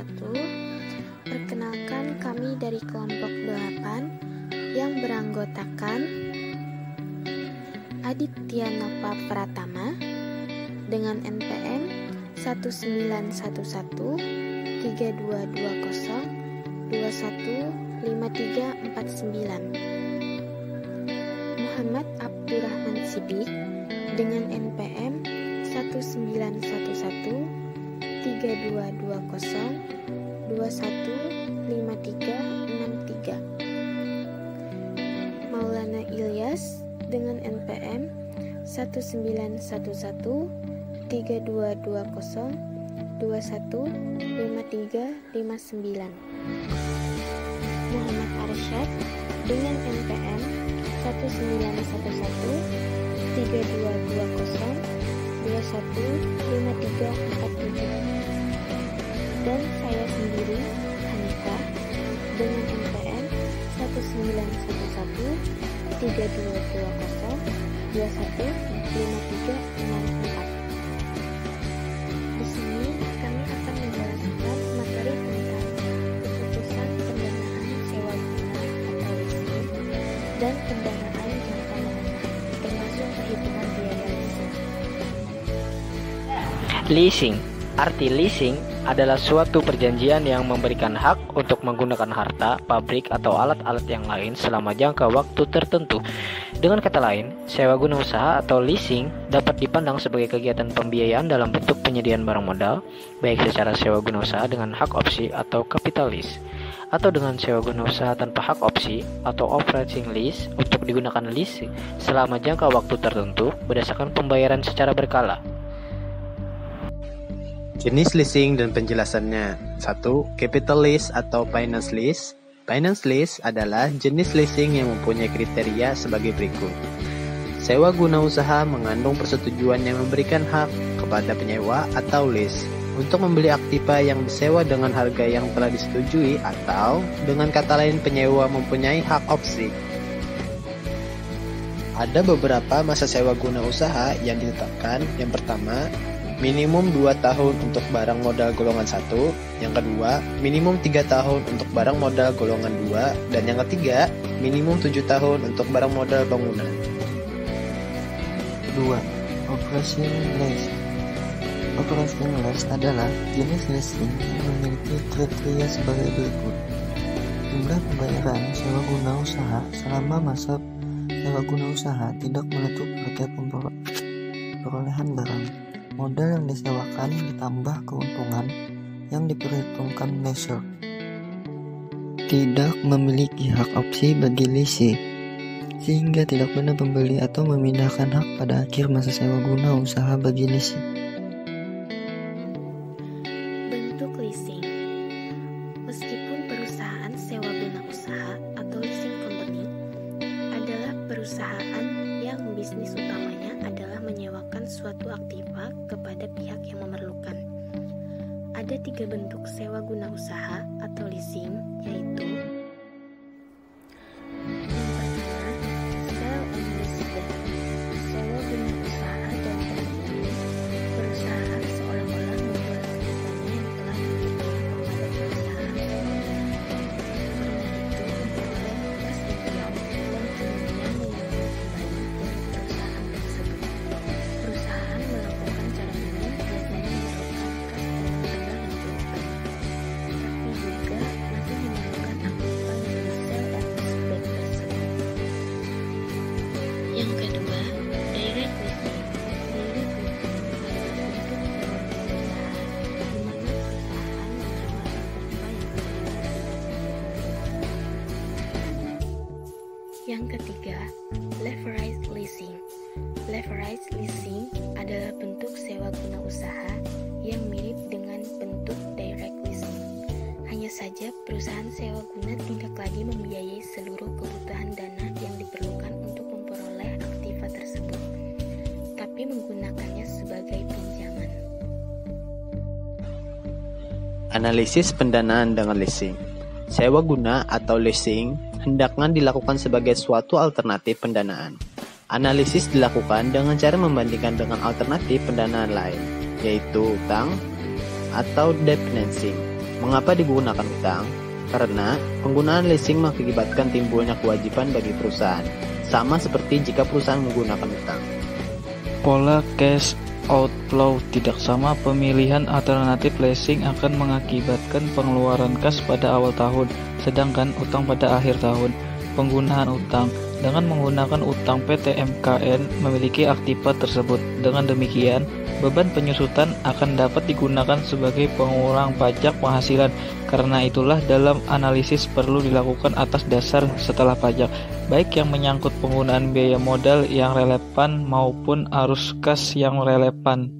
wabarakatuh. Perkenalkan, kami dari kelompok 8 yang beranggotakan Aditya Nova Pratama dengan NPM 191132153499, Muhammad Abdurrahman Sidik dengan NPM 19113220215363, Maulana Ilyas dengan NPM 19113220215359, Muhammad Arsyad dengan NPM 19113220215347, dan saya sendiri, Hanifah, dengan NPM 19113220215364. Di sini kami akan menjelaskan materi tentang keputusan pendanaan sewa guna atau leasing dan pendanaan jangka menengah, termasuk perhitungan biaya leasing. Leasing. Arti leasing adalah suatu perjanjian yang memberikan hak untuk menggunakan harta, pabrik, atau alat-alat yang lain selama jangka waktu tertentu. Dengan kata lain, sewa guna usaha atau leasing dapat dipandang sebagai kegiatan pembiayaan dalam bentuk penyediaan barang modal, baik secara sewa guna usaha dengan hak opsi atau capital lease, atau dengan sewa guna usaha tanpa hak opsi atau operating lease untuk digunakan lease selama jangka waktu tertentu berdasarkan pembayaran secara berkala. Jenis leasing dan penjelasannya. 1. Capital lease atau finance lease. Finance lease adalah jenis leasing yang mempunyai kriteria sebagai berikut. Sewa guna usaha mengandung persetujuan yang memberikan hak kepada penyewa atau lease untuk membeli aktiva yang disewa dengan harga yang telah disetujui, atau dengan kata lain penyewa mempunyai hak opsi. Ada beberapa masa sewa guna usaha yang ditetapkan. Yang pertama, minimum 2 tahun untuk barang modal golongan 1, yang kedua, minimum 3 tahun untuk barang modal golongan 2, dan yang ketiga, minimum 7 tahun untuk barang modal bangunan. 2. Operation lease. Operation lease adalah jenis leasing yang memiliki kriteria sebagai berikut. Jumlah pembayaran sewa guna usaha selama masa sewa guna usaha tidak menutup pada perolehan barang. Modal yang disewakan ditambah keuntungan yang diperhitungkan lessor. Tidak memiliki hak opsi bagi leasing, sehingga tidak benar membeli atau memindahkan hak pada akhir masa sewa guna usaha bagi leasing. Bentuk leasing. Meskipun perusahaan sewa guna usaha atau leasing company adalah perusahaan yang bisnis utamanya adalah menyewakan suatu aktiva kepada pihak yang memerlukan. Ada 3 bentuk sewa guna usaha atau leasing, yaitu yang pertama, sell and leaseback. Sewa guna usaha dan ini perusahaan seolah-olah menjual aktivanya yang telah dimilikinya kepada perusahaan. Karena itu memperoleh residual dan kemudian mengambil kembali dari perusahaan tersebut. Perusahaan melakukan cara ini biasanya memerlukan kas yang benar dan cukup banyak, tapi juga masih memerlukan aktiva yang di-sell and leaseback tersebut. Yang kedua, direct leasing. Direct leasing adalah bentuk sewa guna usaha di mana perusahaan menyewa aktiva yang Yang ketiga, leveraged leasing. Leveraged leasing adalah bentuk sewa guna usaha yang mirip dengan bentuk direct leasing. Hanya saja perusahaan sewa guna tidak lagi membiayai seluruh kebutuhan dana yang diperlukan untuk memperoleh aktiva tersebut, tapi menggunakannya sebagai pinjaman. Analisis pendanaan dengan leasing. Sewa guna atau leasing hendaknya dilakukan sebagai suatu alternatif pendanaan. Analisis dilakukan dengan cara membandingkan dengan alternatif pendanaan lain, yaitu utang atau debt financing. Mengapa digunakan utang? Karena penggunaan leasing mengakibatkan timbulnya kewajiban bagi perusahaan, sama seperti jika perusahaan menggunakan utang. Pola cash outflow tidak sama. Pemilihan alternatif leasing akan mengakibatkan pengeluaran kas pada awal tahun, sedangkan utang pada akhir tahun. Penggunaan utang dengan menggunakan utang PT MKN memiliki aktiva tersebut. Dengan demikian, beban penyusutan akan dapat digunakan sebagai pengurang pajak penghasilan. Karena itulah dalam analisis perlu dilakukan atas dasar setelah pajak, baik yang menyangkut penggunaan biaya modal yang relevan maupun arus kas yang relevan.